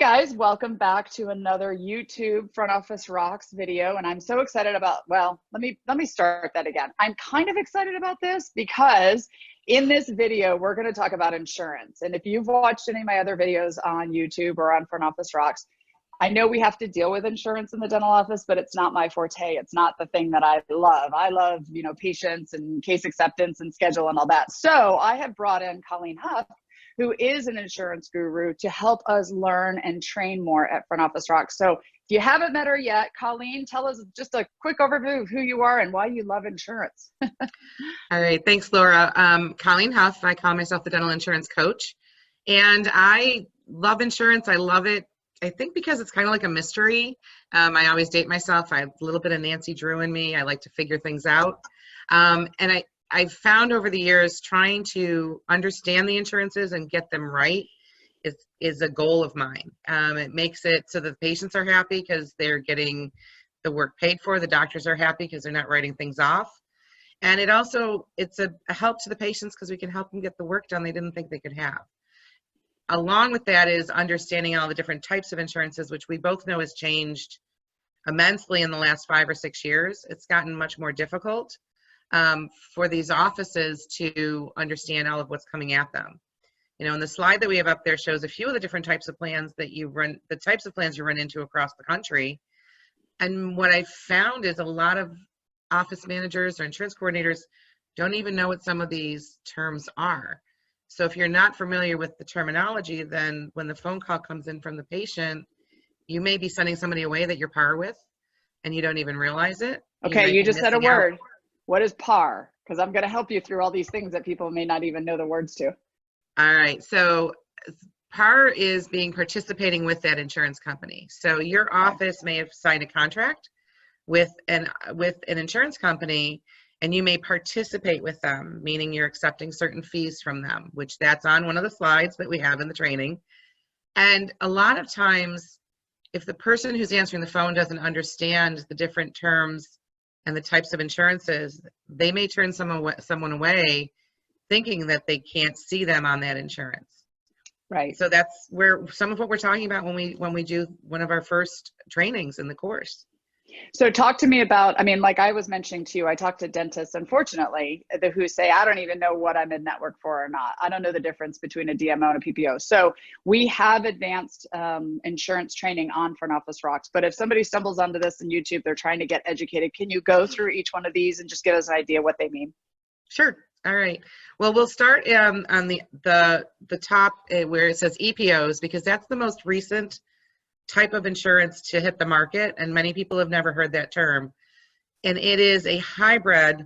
guys, welcome back to another YouTube Front Office Rocks video. And I'm so excited about, well, let me start that again. I'm kind of excited about this because in this video, we're going to talk about insurance. And if you've watched any of my other videos on YouTube or on Front Office Rocks, I know we have to deal with insurance in the dental office, but it's not my forte. It's not the thing that I love. I love, patients and case acceptance and schedule and all that. So I have brought in Colleen Huff, who is an insurance guru, to help us learn and train more at Front Office Rocks. So if you haven't met her yet, Colleen, tell us just a quick overview of who you are and why you love insurance. All right, thanks, Laura. Colleen Huff, I call myself the dental insurance coach. And I love insurance. I love it, I think, because it's kind of like a mystery. I always date myself. I have a little bit of Nancy Drew in me. I like to figure things out. And I've found over the years trying to understand the insurances and get them right is a goal of mine. It makes it so that the patients are happy because they're getting the work paid for. The doctors are happy because they're not writing things off. And it's a help to the patients because we can help them get the work done they didn't think they could have. Along with that is understanding all the different types of insurances, which we both know has changed immensely in the last 5 or 6 years. It's gotten much more difficult for these offices to understand all of what's coming at them. And the slide that we have up there shows a few of the different types of plans that you run, the types of plans you run into across the country. And what I found is a lot of office managers or insurance coordinators don't even know what some of these terms are. So if you're not familiar with the terminology, then when the phone call comes in from the patient, you may be sending somebody away that you're par with and you don't even realize it. Okay, you just said a word. What is PAR? Because I'm going to help you through all these things that people may not even know the words to. All right. So PAR is participating with that insurance company. So your office may have signed a contract with an insurance company, and you may participate with them, meaning you're accepting certain fees from them, which that's on one of the slides that we have in the training. And a lot of times, if the person who's answering the phone doesn't understand the different terms and the types of insurances, they may turn someone away thinking that they can't see them on that insurance. Right. So that's where some of what we're talking about when we do one of our first trainings in the course. So talk to me about, like I was mentioning to you, I talk to dentists, unfortunately, who say, I don't even know what I'm in network for or not. I don't know the difference between a DMO and a PPO. So we have advanced insurance training on Front Office Rocks. But if somebody stumbles onto this on YouTube, they're trying to get educated. Can you go through each one of these and just give us an idea what they mean? Sure. All right. Well, we'll start on the top where it says EPOs, because that's the most recent type of insurance to hit the market, and many people have never heard that term. And it is a hybrid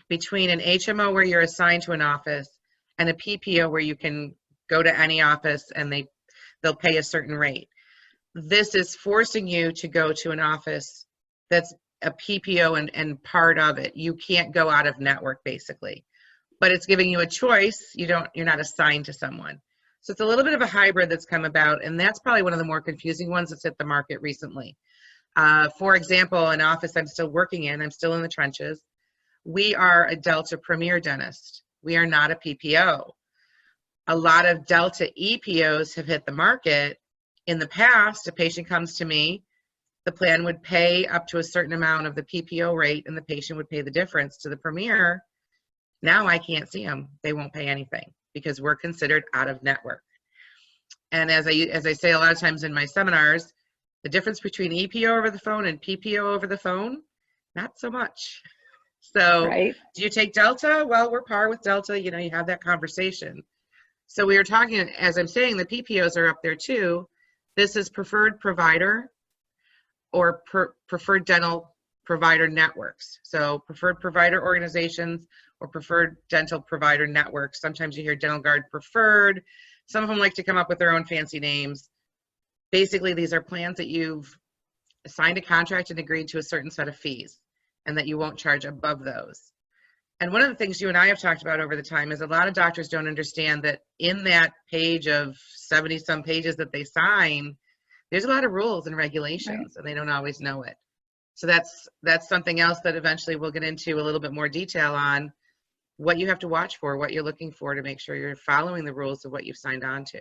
between an HMO where you're assigned to an office and a PPO where you can go to any office and they'll pay a certain rate. This is forcing you to go to an office that's a PPO and part of it. You can't go out of network, basically, but it's giving you a choice. You're not assigned to someone. So it's a little bit of a hybrid that's come about, and that's probably one of the more confusing ones that's hit the market recently. For example, an office I'm still working in, I'm still in the trenches. We are a Delta Premier dentist. We are not a PPO. A lot of Delta EPOs have hit the market. In the past, a patient comes to me, the plan would pay up to a certain amount of the PPO rate, and the patient would pay the difference to the Premier. Now I can't see them. They won't pay anything, because we're considered out of network. And as I say a lot of times in my seminars, the difference between EPO over the phone and PPO over the phone, not so much. So right. Do you take Delta? Well, we're par with Delta, you have that conversation. So we were talking, as I'm saying, the PPOs are up there too. This is preferred provider or preferred dental provider networks. So preferred provider organizations or preferred dental provider networks. Sometimes you hear Dental Guard Preferred. Some of them like to come up with their own fancy names. Basically, these are plans that you've signed a contract and agreed to a certain set of fees, and that you won't charge above those. And one of the things you and I have talked about over the time is a lot of doctors don't understand that in that page of 70-some pages that they sign, there's a lot of rules and regulations, right, and they don't always know it. So that's something else that eventually we'll get into a little bit more detail on, what you have to watch for, what you're looking for to make sure you're following the rules of what you've signed on to.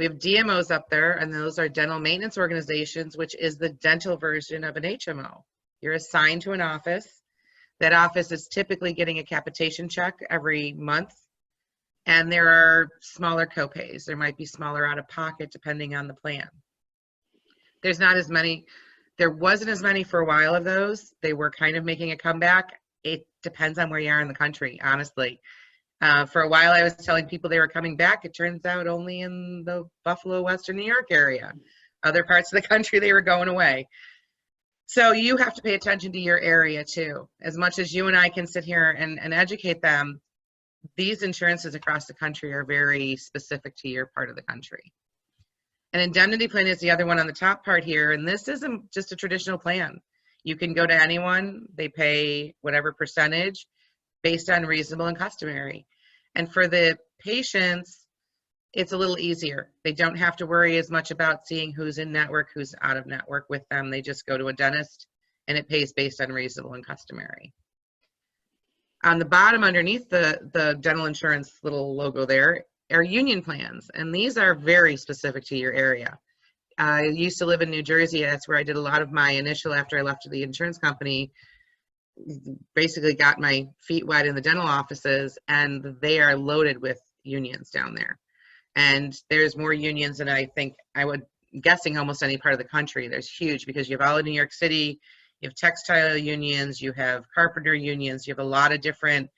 We have DMOs up there, and those are dental maintenance organizations, which is the dental version of an HMO. You're assigned to an office. That office is typically getting a capitation check every month, and there are smaller copays. There might be smaller out of pocket depending on the plan. There's not as many. There wasn't as many for a while of those. They were kind of making a comeback. It depends on where you are in the country, honestly. For a while, I was telling people they were coming back. It turns out only in the Buffalo, Western New York area. Other parts of the country, they were going away. So you have to pay attention to your area too. As much as you and I can sit here and educate them, these insurances across the country are very specific to your part of the country. An indemnity plan is the other one on the top part here, and this isn't just a traditional plan. You can go to anyone, they pay whatever percentage based on reasonable and customary. And for the patients, it's a little easier. They don't have to worry as much about seeing who's in network, who's out of network with them. They just go to a dentist and it pays based on reasonable and customary. On the bottom underneath the dental insurance little logo there are union plans, and these are very specific to your area. I used to live in New Jersey. That's where I did a lot of my initial, after I left the insurance company, basically got my feet wet in the dental offices, and they are loaded with unions down there. And there's more unions than I think guessing almost any part of the country. There's huge, because you have all of New York City, you have textile unions, you have carpenter unions, you have a lot of different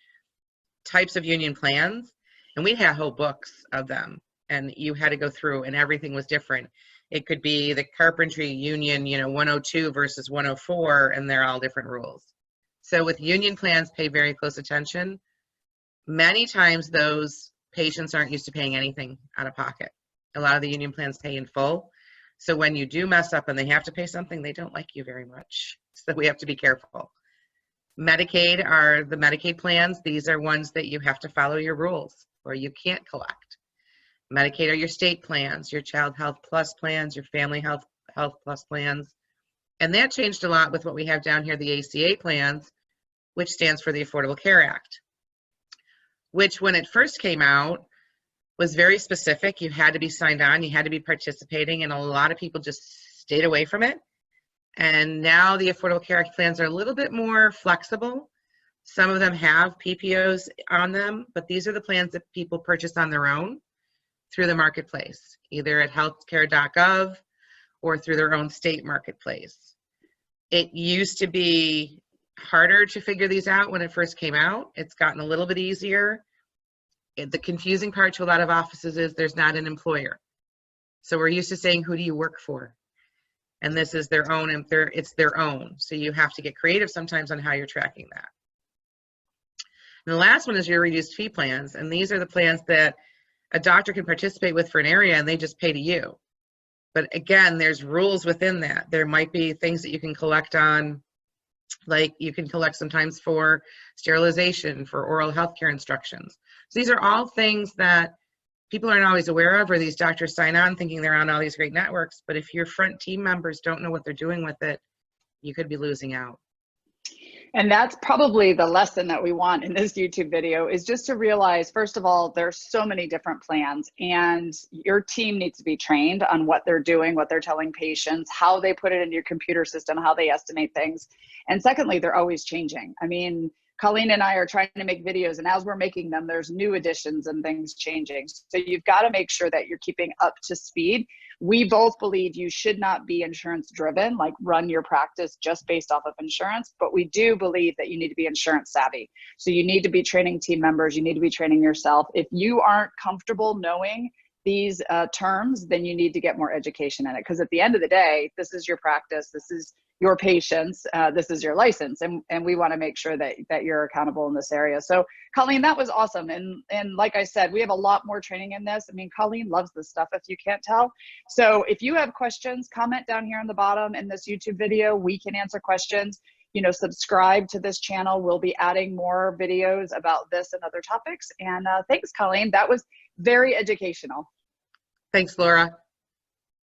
types of union plans. And we had whole books of them, and you had to go through, and everything was different. It could be the carpentry union, 102 versus 104, and they're all different rules. So with union plans, pay very close attention. Many times those patients aren't used to paying anything out of pocket. A lot of the union plans pay in full. So when you do mess up and they have to pay something, they don't like you very much. So we have to be careful. Medicaid are the Medicaid plans. These are ones that you have to follow your rules or you can't collect. Medicaid are your state plans, your child health plus plans, your family health plus plans. And that changed a lot with what we have down here, the ACA plans, which stands for the Affordable Care Act, which when it first came out was very specific. You had to be signed on, you had to be participating, and a lot of people just stayed away from it. And now the Affordable Care Act plans are a little bit more flexible. Some of them have PPOs on them, but these are the plans that people purchase on their own through the marketplace, either at healthcare.gov or through their own state marketplace. It used to be harder to figure these out when it first came out. It's gotten a little bit easier. The confusing part to a lot of offices is there's not an employer. So we're used to saying, who do you work for? And this is their own, and it's their own. So you have to get creative sometimes on how you're tracking that. And the last one is your reduced fee plans. And these are the plans that a doctor can participate with for an area and they just pay to you. But again, there's rules within that. There might be things that you can collect on, like you can collect sometimes for sterilization, for oral health care instructions. So these are all things that people aren't always aware of, or these doctors sign on thinking they're on all these great networks. But if your front team members don't know what they're doing with it, you could be losing out. And that's probably the lesson that we want in this YouTube video, is just to realize, first of all, there's so many different plans, and your team needs to be trained on what they're doing, what they're telling patients, how they put it into your computer system, how they estimate things. And secondly, they're always changing. I mean, Colleen and I are trying to make videos, and as we're making them, there's new additions and things changing. So you've got to make sure that you're keeping up to speed. We both believe you should not be insurance driven, like run your practice just based off of insurance, but we do believe that you need to be insurance savvy. So you need to be training team members, you need to be training yourself. If you aren't comfortable knowing these terms, then you need to get more education in it. Because at the end of the day, this is your practice, this is your patients, this is your license, and we want to make sure that you're accountable in this area. So Colleen, that was awesome. And like I said, we have a lot more training in this. I mean, Colleen loves this stuff, if you can't tell. So if you have questions, comment down here on the bottom in this YouTube video. We can answer questions. Subscribe to this channel. We'll be adding more videos about this and other topics. And thanks, Colleen. That was very educational. Thanks, Laura.